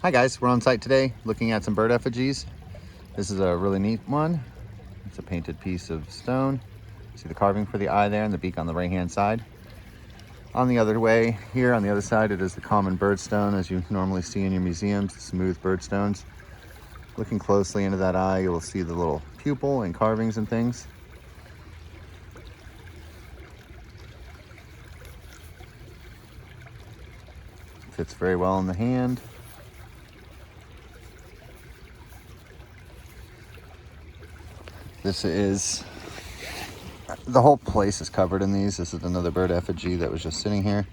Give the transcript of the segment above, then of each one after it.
Hi guys, we're on site today looking at some bird effigies. This is a really neat one. It's a painted piece of stone. See the carving for the eye there and the beak on the right hand side. On the other way here on the other side, it is the common birdstone as you normally see in your museums, smooth birdstones. Looking closely into that eye, you will see the little pupil and carvings and things. Fits very well in the hand. This is, the whole place is covered in these. This is another bird effigy that was just sitting here.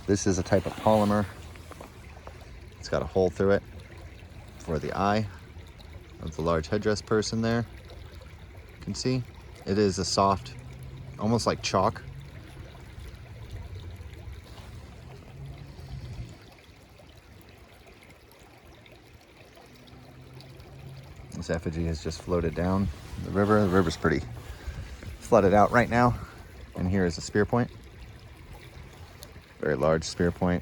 This is a type of polymer. It's got a hole through it for the eye of the large headdress person there. You can see it is a soft, almost like chalk. This effigy has just floated down the river. The river's pretty flooded out right now. And here is a spearpoint. Very large spearpoint.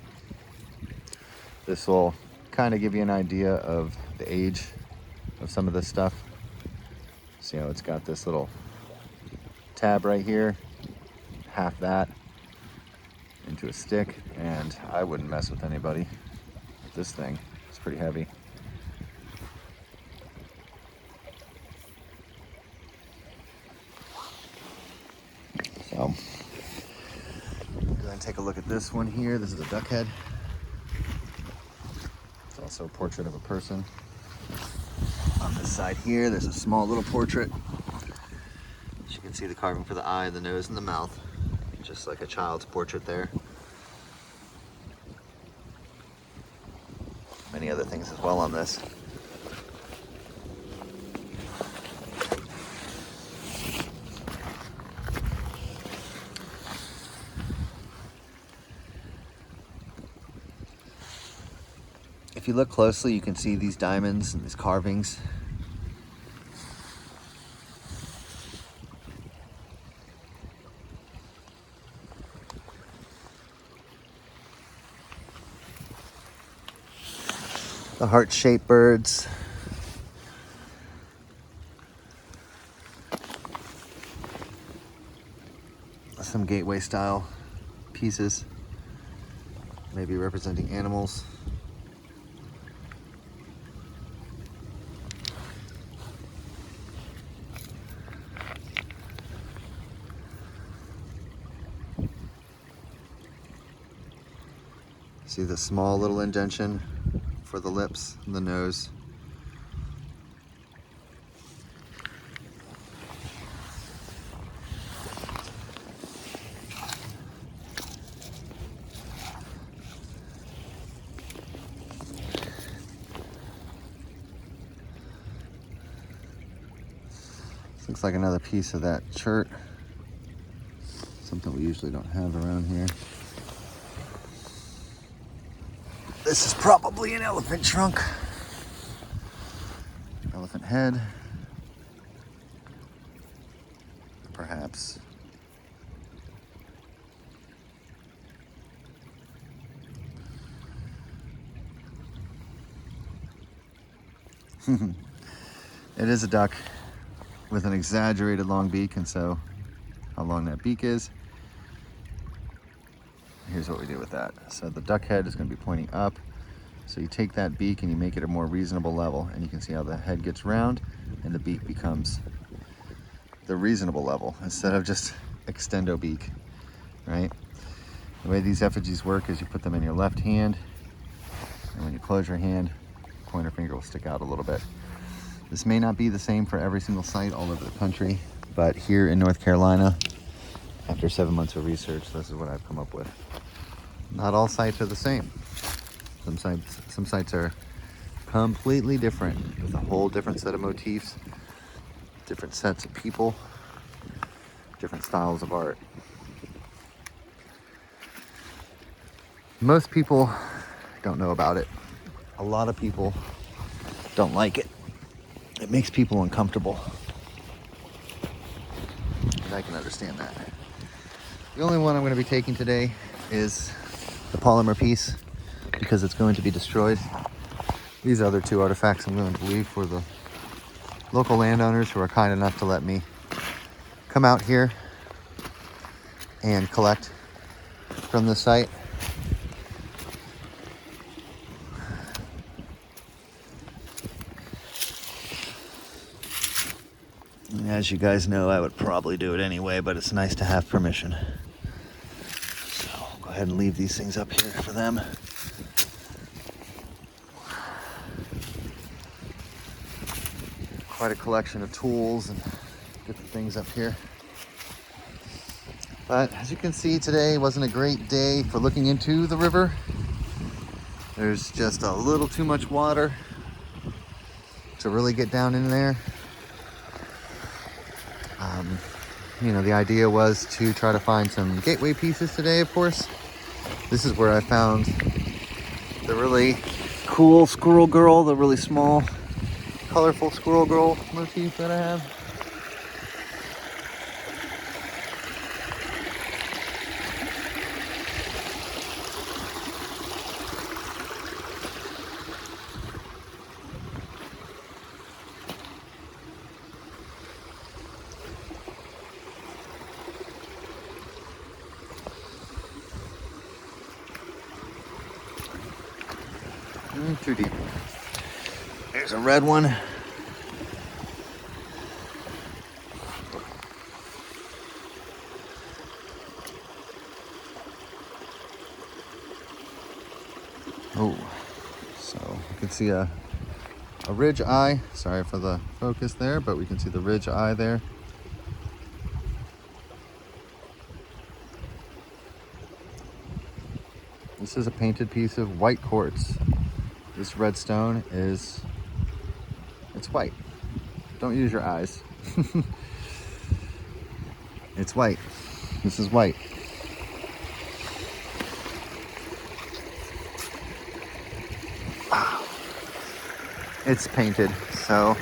This will kind of give you an idea of the age of some of this stuff. See how it's got this little tab right here, half that into a stick, and I wouldn't mess with anybody with this thing. It's pretty heavy. So, go ahead and take a look at this one here. This is a duck head. It's also a portrait of a person. On this side here, there's a small little portrait. As you can see the carving for the eye, the nose, and the mouth. Just like a child's portrait there. Many other things as well on this. If you look closely, you can see these diamonds and these carvings. The heart-shaped birds. Some gateway style pieces, maybe representing animals. See the small little indentation for the lips and the nose. This looks like another piece of that shirt. Something we usually don't have around here. This is probably an elephant trunk. Elephant head. Perhaps. It is a duck with an exaggerated long beak, and so how long that beak is. Here's what we do with that. So the duck head is going to be pointing up. So you take that beak and you make it a more reasonable level, and you can see how the head gets round and the beak becomes the reasonable level instead of just extendo beak, right? The way these effigies work is you put them in your left hand, and when you close your hand, pointer finger will stick out a little bit. This may not be the same for every single site all over the country, but here in North Carolina, after 7 months of research, this is what I've come up with. Not all sites are the same. Some sites are completely different with a whole different set of motifs, different sets of people, different styles of art. Most people don't know about it. A lot of people don't like it. It makes people uncomfortable. And I can understand that. The only one I'm going to be taking today is the polymer piece. because it's going to be destroyed. These other two artifacts I'm going to leave for the local landowners who are kind enough to let me come out here and collect from the site. As you guys know, I would probably do it anyway, but it's nice to have permission. So I'll go ahead and leave these things up here for them. Quite a collection of tools and different things up here. But as you can see, today wasn't a great day for looking into the river. There's just a little too much water to really get down in there. You know, the idea was to try to find some gateway pieces today, of course. This is where I found the really cool squirrel girl, the really small, colorful squirrel girl motif that I have. Too deep. There's a red one. Oh, so you can see a ridge eye. Sorry for the focus there, but we can see the ridge eye there. This is a painted piece of white quartz. This red stone it's white. Don't use your eyes. It's white. This is white. It's painted, so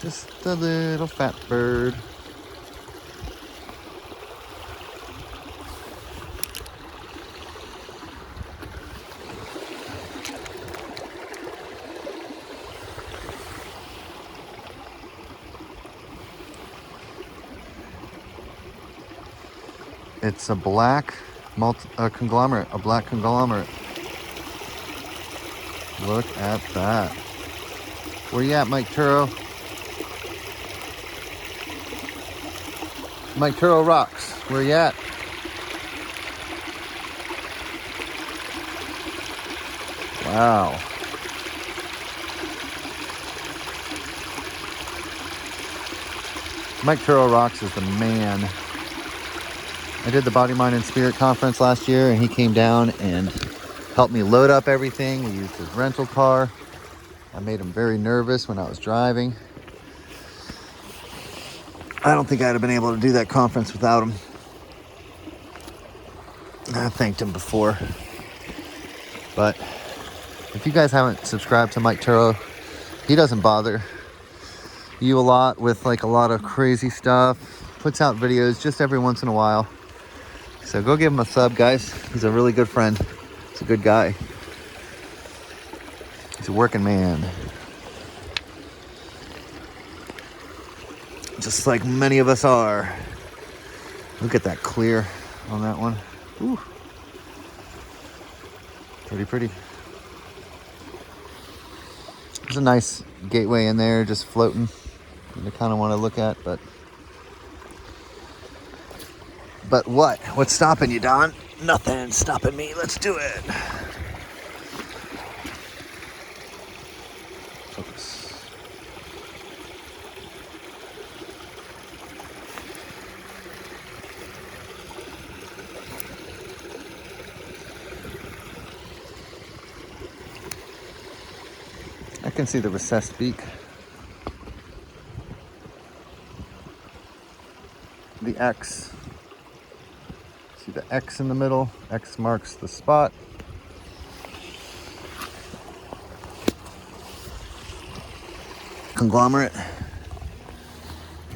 just a little fat bird. It's a black conglomerate, a black conglomerate. Look at that. Where you at, Mike Turo? Mike Turo rocks. Where you at? Wow. Mike Turo rocks is the man. I did the Body, Mind, and Spirit conference last year, and he came down and helped me load up everything. We used his rental car. I made him very nervous when I was driving. I don't think I'd have been able to do that conference without him. I thanked him before. But if you guys haven't subscribed to Mike Turo, he doesn't bother you a lot with like a lot of crazy stuff. Puts out videos just every once in a while. So go give him a sub, guys. He's a really good friend. He's a good guy. He's a working man. Just like many of us are. Look at that clear on that one. Ooh. Pretty. There's a nice gateway in there just floating. I kind of want to look at, but what? What's stopping you, Don? Nothing stopping me. Let's do it. Focus. I can see the recessed beak. The X. See the X in the middle. X marks the spot. Conglomerate.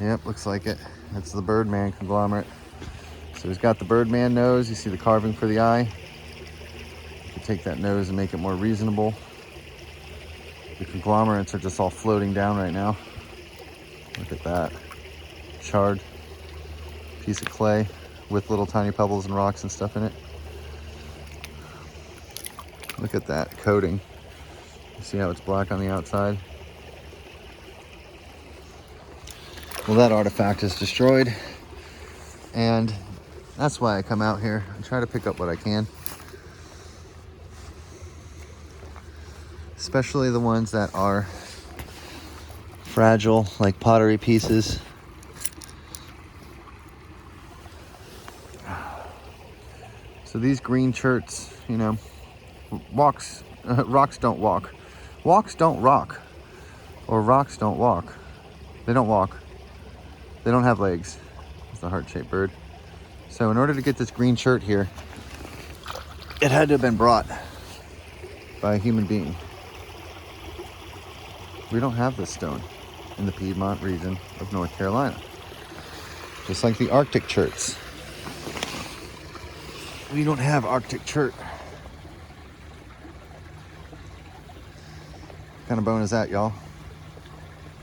Yep, looks like it. That's the Birdman conglomerate. So he's got the Birdman nose. You see the carving for the eye. You can take that nose and make it more reasonable. The conglomerates are just all floating down right now. Look at that. Charred piece of clay with little tiny pebbles and rocks and stuff in it. Look at that coating. You see how it's black on the outside? Well, that artifact is destroyed, and that's why I come out here and try to pick up what I can. Especially the ones that are fragile, like pottery pieces. So these green cherts, you know, rocks don't walk. Walks don't rock, or rocks don't walk. They don't walk. They don't have legs. It's the heart-shaped bird. So in order to get this green shirt here, it had to have been brought by a human being. We don't have this stone in the Piedmont region of North Carolina. Just like the Arctic cherts. We don't have Arctic chert. What kind of bone is that, y'all?